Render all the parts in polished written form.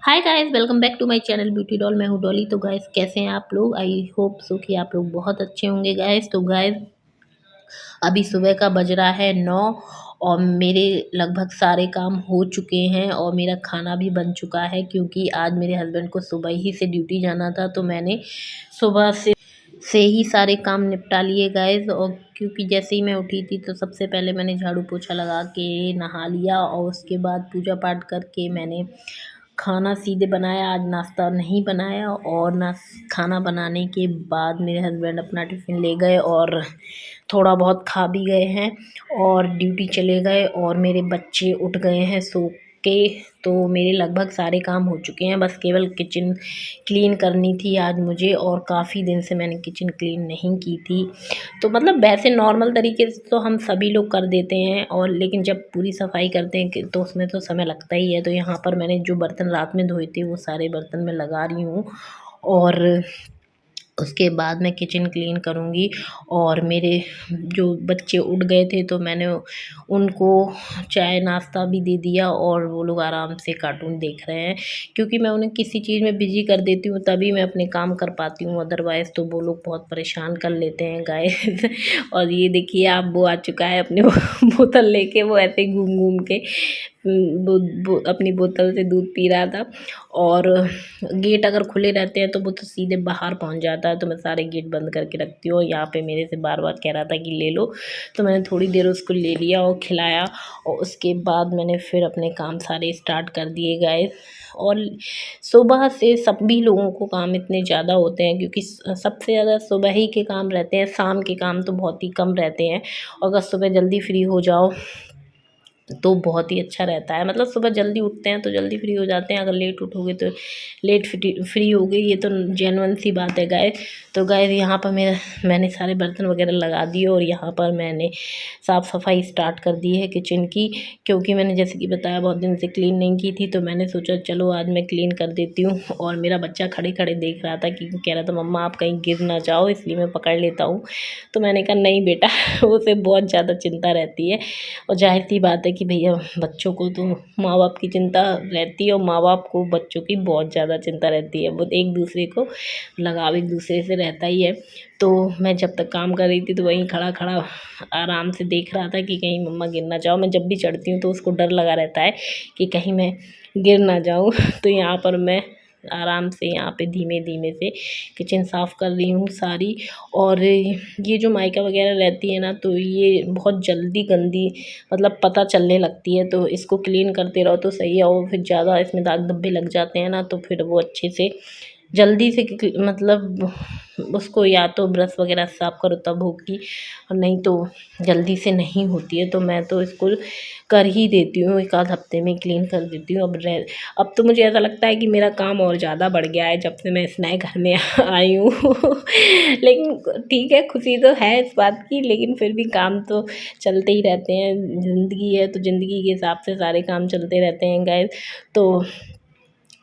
Hi guys, welcome back to my channel beauty doll. मैं हूँ डॉली। तो गाइस, कैसे हैं आप लोग? आई होप सो कि आप लोग बहुत अच्छे होंगे गाइस। तो गाइस, अभी सुबह का बज रहा है 9 और मेरे लगभग सारे काम हो चुके हैं और मेरा खाना भी बन चुका है, क्योंकि आज मेरे हस्बैंड को सुबह ही से ड्यूटी जाना था। तो मैंने सुबह से ही सारे काम निपटा लिए गाइस। और क्योंकि जैसे ही मैं उठी थी तो सबसे पहले मैंने झाड़ू पोछा लगा के नहा लिया और उसके बाद पूजा पाठ करके मैंने खाना सीधे बनाया। आज नाश्ता नहीं बनाया और ना खाना बनाने के बाद मेरे हस्बैंड अपना टिफ़िन ले गए और थोड़ा बहुत खा भी गए हैं और ड्यूटी चले गए और मेरे बच्चे उठ गए हैं सो के। तो मेरे लगभग सारे काम हो चुके हैं, बस केवल किचन क्लीन करनी थी आज मुझे। और काफ़ी दिन से मैंने किचन क्लीन नहीं की थी। तो मतलब वैसे नॉर्मल तरीके से तो हम सभी लोग कर देते हैं, और लेकिन जब पूरी सफाई करते हैं तो उसमें तो समय लगता ही है। तो यहाँ पर मैंने जो बर्तन रात में धोए थे वो सारे बर्तन मैं लगा रही हूँ और उसके बाद मैं किचन क्लीन करूँगी। और मेरे जो बच्चे उठ गए थे तो मैंने उनको चाय नाश्ता भी दे दिया और वो लोग आराम से कार्टून देख रहे हैं, क्योंकि मैं उन्हें किसी चीज़ में बिजी कर देती हूँ तभी मैं अपने काम कर पाती हूँ, अदरवाइज़ तो वो लोग बहुत परेशान कर लेते हैं गाइस। और ये देखिए, आप वो आ चुका है अपने बोतल लेके, वो ऐसे ही घूम घूम के अपनी बोतल से दूध पी रहा था। और गेट अगर खुले रहते हैं तो वो तो सीधे बाहर पहुंच जाता है, तो मैं सारे गेट बंद करके रखती हूँ। यहाँ पे मेरे से बार बार कह रहा था कि ले लो, तो मैंने थोड़ी देर उसको ले लिया और खिलाया और उसके बाद मैंने फिर अपने काम सारे स्टार्ट कर दिए गाइस। और सुबह से सभी लोगों को काम इतने ज़्यादा होते हैं, क्योंकि सबसे ज़्यादा सुबह ही के काम रहते हैं, शाम के काम तो बहुत ही कम रहते हैं। अगर सुबह जल्दी फ्री हो जाओ तो बहुत ही अच्छा रहता है। मतलब सुबह जल्दी उठते हैं तो जल्दी फ्री हो जाते हैं, अगर लेट उठोगे तो लेट फ्री होगे, ये तो जेन्युइन सी बात है गाइस। तो गाइस, यहाँ पर मैंने सारे बर्तन वगैरह लगा दिए और यहाँ पर मैंने साफ़ सफाई स्टार्ट कर दी है किचन की, क्योंकि मैंने जैसे कि बताया बहुत दिन से क्लीन नहीं की थी। तो मैंने सोचा चलो आज मैं क्लीन कर देती हूँ। और मेरा बच्चा खड़े खड़े देख रहा था कि कह रहा था मम्मा आप कहीं गिर ना जाओ, इसलिए मैं पकड़ लेता हूँ। तो मैंने कहा नहीं बेटा, उसे बहुत ज़्यादा चिंता रहती है। और जाहिर सी बात है कि भैया बच्चों को तो माँ बाप की चिंता रहती है और माँ बाप को बच्चों की बहुत ज़्यादा चिंता रहती है। वो एक दूसरे को लगाव एक दूसरे से रहता ही है। तो मैं जब तक काम कर रही थी तो वहीं खड़ा खड़ा आराम से देख रहा था कि कहीं मम्मा गिर ना जाओ। मैं जब भी चढ़ती हूँ तो उसको डर लगा रहता है कि कहीं मैं गिर ना जाऊँ। तो यहाँ पर मैं आराम से यहाँ पे धीमे धीमे से किचन साफ़ कर रही हूँ सारी। और ये जो माइका वगैरह रहती है ना, तो ये बहुत जल्दी गंदी मतलब पता चलने लगती है। तो इसको क्लीन करते रहो तो सही है। और फिर ज़्यादा इसमें दाग धब्बे लग जाते हैं ना, तो फिर वो अच्छे से जल्दी से मतलब उसको या तो ब्रश वगैरह साफ़ करो तब होगी, और नहीं तो जल्दी से नहीं होती है। तो मैं तो इसको कर ही देती हूँ, एक आध हफ्ते में क्लीन कर देती हूँ। अब तो मुझे ऐसा लगता है कि मेरा काम और ज़्यादा बढ़ गया है जब से मैं इस नए घर में आई हूँ। लेकिन ठीक है, खुशी तो है इस बात की, लेकिन फिर भी काम तो चलते ही रहते हैं। ज़िंदगी है तो ज़िंदगी के हिसाब से सारे काम चलते रहते हैं गाइस। तो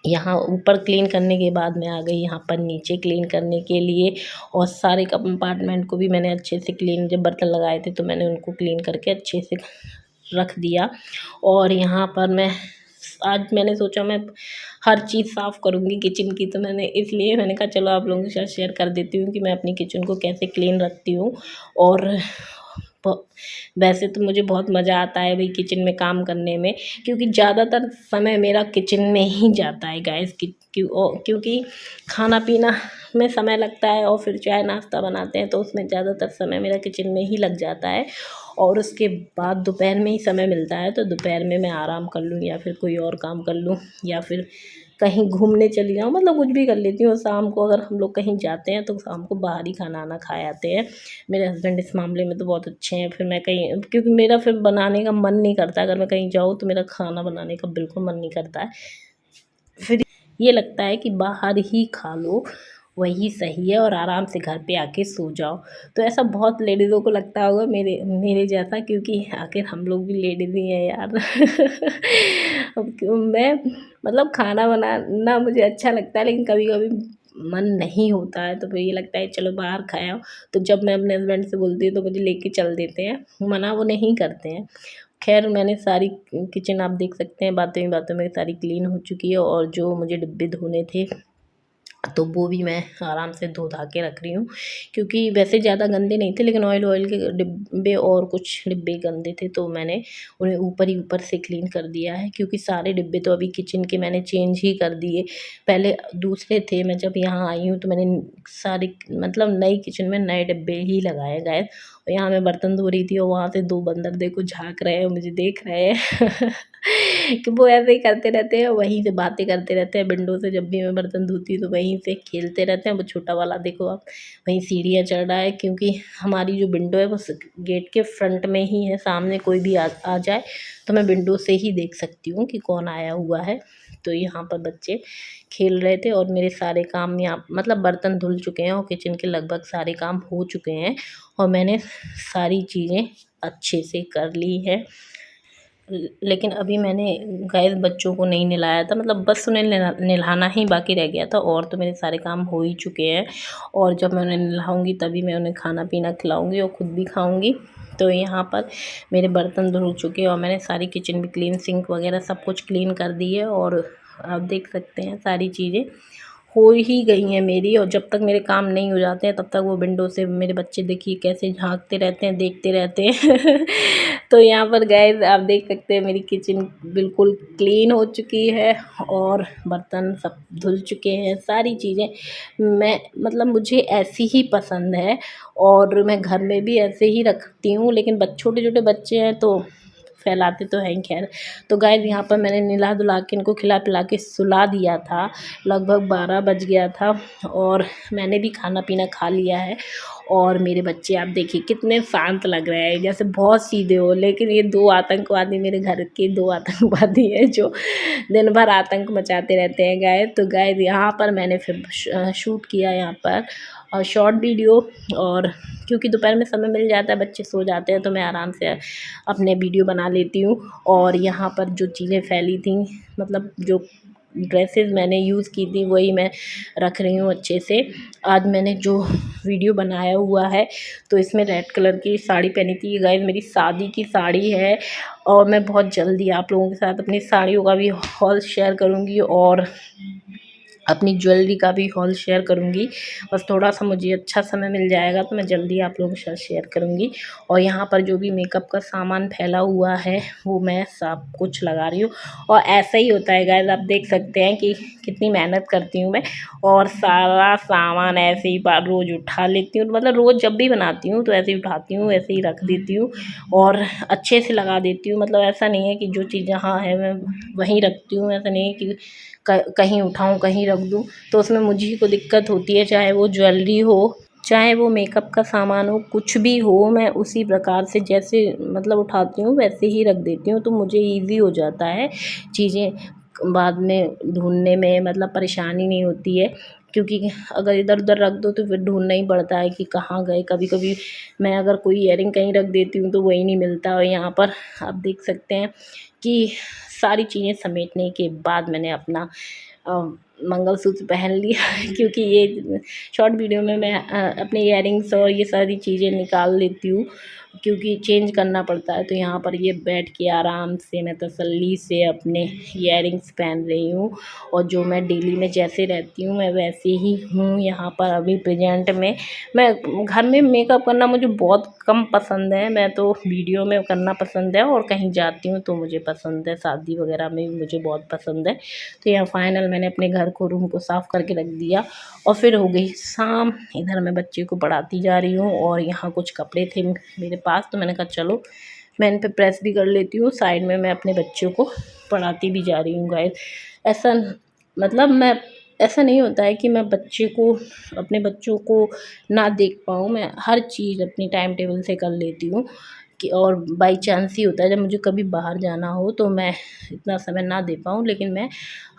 यहाँ ऊपर क्लीन करने के बाद मैं आ गई यहाँ पर नीचे क्लीन करने के लिए। और सारे कंपार्टमेंट को भी मैंने अच्छे से क्लीन, जब बर्तन लगाए थे तो मैंने उनको क्लीन करके अच्छे से रख दिया। और यहाँ पर मैं आज मैंने सोचा मैं हर चीज़ साफ़ करूँगी किचन की, तो मैंने कहा चलो आप लोगों के साथ शेयर कर देती हूँ कि मैं अपनी किचन को कैसे क्लीन रखती हूँ। और वैसे तो मुझे बहुत मज़ा आता है भाई किचन में काम करने में, क्योंकि ज़्यादातर समय मेरा किचन में ही जाता है गाइस। क्योंकि खाना पीना में समय लगता है और फिर चाय नाश्ता बनाते हैं तो उसमें ज़्यादातर समय मेरा किचन में ही लग जाता है। और उसके बाद दोपहर में ही समय मिलता है तो दोपहर में मैं आराम कर लूँ या फिर कोई और काम कर लूँ या फिर कहीं घूमने चली जाऊँ, मतलब कुछ भी कर लेती हूँ। शाम को अगर हम लोग कहीं जाते हैं तो शाम को बाहर ही खाना आना खाए आते हैं। मेरे हस्बैंड इस मामले में तो बहुत अच्छे हैं। फिर मैं कहीं, क्योंकि मेरा फिर बनाने का मन नहीं करता, अगर मैं कहीं जाऊँ तो मेरा खाना बनाने का बिल्कुल मन नहीं करता है। फिर ये लगता है कि बाहर ही खा लो, वही सही है, और आराम से घर पे आके सो जाओ। तो ऐसा बहुत लेडीज़ों को लगता होगा मेरे मेरे जैसा, क्योंकि आखिर हम लोग भी लेडीज़ ही हैं यार। अब क्यों मैं मतलब खाना बनाना मुझे अच्छा लगता है, लेकिन कभी कभी मन नहीं होता है तो फिर ये लगता है चलो बाहर खाया। तो जब मैं अपने हस्बैंड से बोलती हूँ तो मुझे लेके चल देते हैं, मना वो नहीं करते हैं। खैर मैंने सारी किचन आप देख सकते हैं बातों ही बातों में सारी क्लीन हो चुकी है, और जो मुझे डिब्बे धोने थे तो वो भी मैं आराम से धो धा के रख रही हूँ, क्योंकि वैसे ज़्यादा गंदे नहीं थे, लेकिन ऑयल के डिब्बे और कुछ डिब्बे गंदे थे, तो मैंने उन्हें ऊपर ही ऊपर से क्लीन कर दिया है। क्योंकि सारे डिब्बे तो अभी किचन के मैंने चेंज ही कर दिए। पहले दूसरे थे, मैं जब यहाँ आई हूँ तो मैंने सारे मतलब नई किचन में नए डिब्बे ही लगाए गए। और यहाँ मैं बर्तन धो रही थी और वहाँ से 2 बंदर देखो झाँक रहे हैं, मुझे देख रहे हैं कि वो ऐसे ही करते रहते हैं, वहीं से बातें करते रहते हैं। विंडो से जब भी मैं बर्तन धोती हूँ तो वहीं से खेलते रहते हैं। वो छोटा वाला देखो आप वहीं सीढ़ियाँ चढ़ रहा है, क्योंकि हमारी जो विंडो है वो गेट के फ्रंट में ही है। सामने कोई भी आ जाए तो मैं विंडो से ही देख सकती हूँ कि कौन आया हुआ है। तो यहाँ पर बच्चे खेल रहे थे, और मेरे सारे काम यहाँ मतलब बर्तन धुल चुके हैं और किचन के लगभग सारे काम हो चुके हैं, और मैंने सारी चीज़ें अच्छे से कर ली है। लेकिन अभी मैंने गाइस बच्चों को नहीं नहलाया था, मतलब बस उन्हें नहलाना ही बाकी रह गया था, और तो मेरे सारे काम हो ही चुके हैं। और जब मैं उन्हें नहलाऊँगी तभी मैं उन्हें खाना पीना खिलाऊँगी और ख़ुद भी खाऊँगी। तो यहाँ पर मेरे बर्तन धुल चुके हैं और मैंने सारी किचन भी क्लीन, सिंक वगैरह सब कुछ क्लीन कर दी है। और आप देख सकते हैं सारी चीज़ें हो ही गई हैं मेरी, और जब तक मेरे काम नहीं हो जाते हैं तब तक वो विंडो से मेरे बच्चे देखिए कैसे झांकते रहते हैं, देखते रहते हैं तो यहाँ पर गाइस आप देख सकते हैं मेरी किचन बिल्कुल क्लीन हो चुकी है, और बर्तन सब धुल चुके हैं। सारी चीज़ें मैं मतलब मुझे ऐसी ही पसंद है, और मैं घर में भी ऐसे ही रखती हूँ, लेकिन छोटे छोटे बच्चे हैं तो फैलाते तो हैं। खैर तो गाइस यहाँ पर मैंने नहला धुला के इनको खिला पिला के सुला दिया था। लगभग 12 बज गया था, और मैंने भी खाना पीना खा लिया है। और मेरे बच्चे आप देखिए कितने शांत लग रहे हैं, जैसे बहुत सीधे हो, लेकिन ये 2 आतंकवादी मेरे घर के 2 आतंकवादी हैं जो दिन भर आतंक मचाते रहते हैं गाइस। तो गाइस यहाँ पर मैंने फिर शूट किया यहाँ पर और शॉर्ट वीडियो, और क्योंकि दोपहर में समय मिल जाता है, बच्चे सो जाते हैं, तो मैं आराम से अपने वीडियो बना लेती हूँ। और यहाँ पर जो चीज़ें फैली थी, मतलब जो ड्रेसेस मैंने यूज़ की थी वही मैं रख रही हूँ अच्छे से। आज मैंने जो वीडियो बनाया हुआ है तो इसमें रेड कलर की साड़ी पहनी थी। गाइस मेरी शादी की साड़ी है, और मैं बहुत जल्दी आप लोगों के साथ अपनी साड़ियों का भी हॉल शेयर करूँगी, और अपनी ज्वेलरी का भी हॉल शेयर करूँगी। बस थोड़ा सा मुझे अच्छा समय मिल जाएगा तो मैं जल्दी आप लोगों के साथ शेयर करूँगी। और यहाँ पर जो भी मेकअप का सामान फैला हुआ है वो मैं सब कुछ लगा रही हूँ, और ऐसा ही होता है गाइस। आप देख सकते हैं कि कितनी मेहनत करती हूँ मैं, और सारा सामान ऐसे ही रोज़ उठा लेती हूँ। मतलब रोज़ जब भी बनाती हूँ तो ऐसे ही उठाती हूँ, ऐसे ही रख देती हूँ और अच्छे से लगा देती हूँ। मतलब ऐसा नहीं है कि जो चीज़ जहाँ है मैं वहीं रखती हूँ, ऐसा नहीं है कि कहीं उठाऊँ कहीं रख दूँ, तो उसमें मुझे को दिक्कत होती है। चाहे वो ज्वेलरी हो, चाहे वो मेकअप का सामान हो, कुछ भी हो, मैं उसी प्रकार से जैसे मतलब उठाती हूँ वैसे ही रख देती हूँ, तो मुझे ईज़ी हो जाता है चीज़ें बाद में ढूँढने में, मतलब परेशानी नहीं होती है। क्योंकि अगर इधर उधर रख दो तो फिर ढूँढना ही पड़ता है कि कहाँ गए। कभी कभी मैं अगर कोई इयररिंग कहीं रख देती हूँ तो वही नहीं मिलता। और यहाँ पर आप देख सकते हैं कि सारी चीज़ें समेटने के बाद मैंने अपना मंगलसूत्र पहन लिया क्योंकि ये शॉर्ट वीडियो में मैं अपने इयररिंग्स और ये सारी चीज़ें निकाल लेती हूँ, क्योंकि चेंज करना पड़ता है। तो यहाँ पर ये बैठ के आराम से मैं तसल्ली से अपने इयररिंग्स पहन रही हूँ, और जो मैं डेली में जैसे रहती हूँ मैं वैसे ही हूँ। यहाँ पर अभी प्रेजेंट में मैं घर में मेकअप करना मुझे बहुत कम पसंद है। मैं तो वीडियो में करना पसंद है, और कहीं जाती हूँ तो मुझे पसंद है, शादी वगैरह में भी मुझे बहुत पसंद है। तो यहाँ फाइनल मैंने अपने घर को, रूम को साफ़ करके रख दिया, और फिर हो गई शाम। इधर मैं बच्चे को पढ़ाती जा रही हूँ, और यहाँ कुछ कपड़े थे मेरे पास, तो मैंने कहा चलो मैं इन पे प्रेस भी कर लेती हूँ। साइड में मैं अपने बच्चों को पढ़ाती भी जा रही हूँ गाइस। ऐसा मतलब मैं ऐसा नहीं होता है कि मैं अपने बच्चों को ना देख पाऊँ। मैं हर चीज़ अपनी टाइम टेबल से कर लेती हूँ कि, और बाई चांस ही होता है जब मुझे कभी बाहर जाना हो तो मैं इतना समय ना दे पाऊँ, लेकिन मैं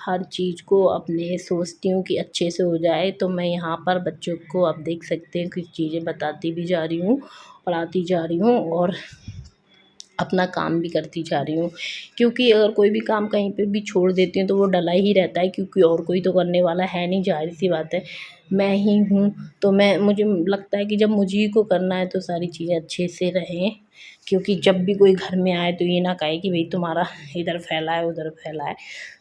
हर चीज़ को अपने सोचती हूँ कि अच्छे से हो जाए। तो मैं यहाँ पर बच्चों को आप देख सकते हैं कुछ चीज़ें बताती भी जा रही हूँ, पढ़ाती जा रही हूँ, और अपना काम भी करती जा रही हूँ। क्योंकि अगर कोई भी काम कहीं पे भी छोड़ देती हूँ तो वो डला ही रहता है, क्योंकि और कोई तो करने वाला है नहीं, ज़ाहिर सी बात है। मैं ही हूँ, तो मुझे लगता है कि जब मुझे ही को करना है तो सारी चीज़ें अच्छे से रहें, क्योंकि जब भी कोई घर में आए तो ये ना कहे कि भाई तुम्हारा इधर फैला है उधर फैला है।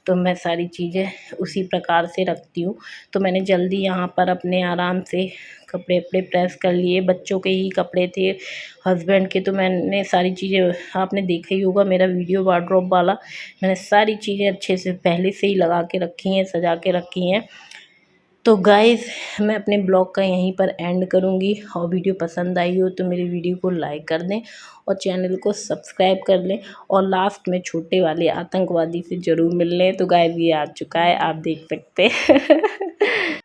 तो मैं सारी चीज़ें उसी प्रकार से रखती हूँ। तो मैंने जल्दी यहाँ पर अपने आराम से कपड़े वपड़े प्रेस कर लिए, बच्चों के ही कपड़े थे, हस्बैंड के, तो मैंने सारी चीज़ें, आपने देखा ही होगा मेरा वीडियो वार्डरोब वाला, मैंने सारी चीज़ें अच्छे से पहले से ही लगा के रखी हैं, सजा के रखी हैं। तो गाइज़ मैं अपने ब्लॉग का यहीं पर एंड करूँगी, और वीडियो पसंद आई हो तो मेरी वीडियो को लाइक कर दें और चैनल को सब्सक्राइब कर लें, और लास्ट में छोटे वाले आतंकवादी से ज़रूर मिल लें। तो गाइज़ ये आ चुका है, आप देख सकते हैं।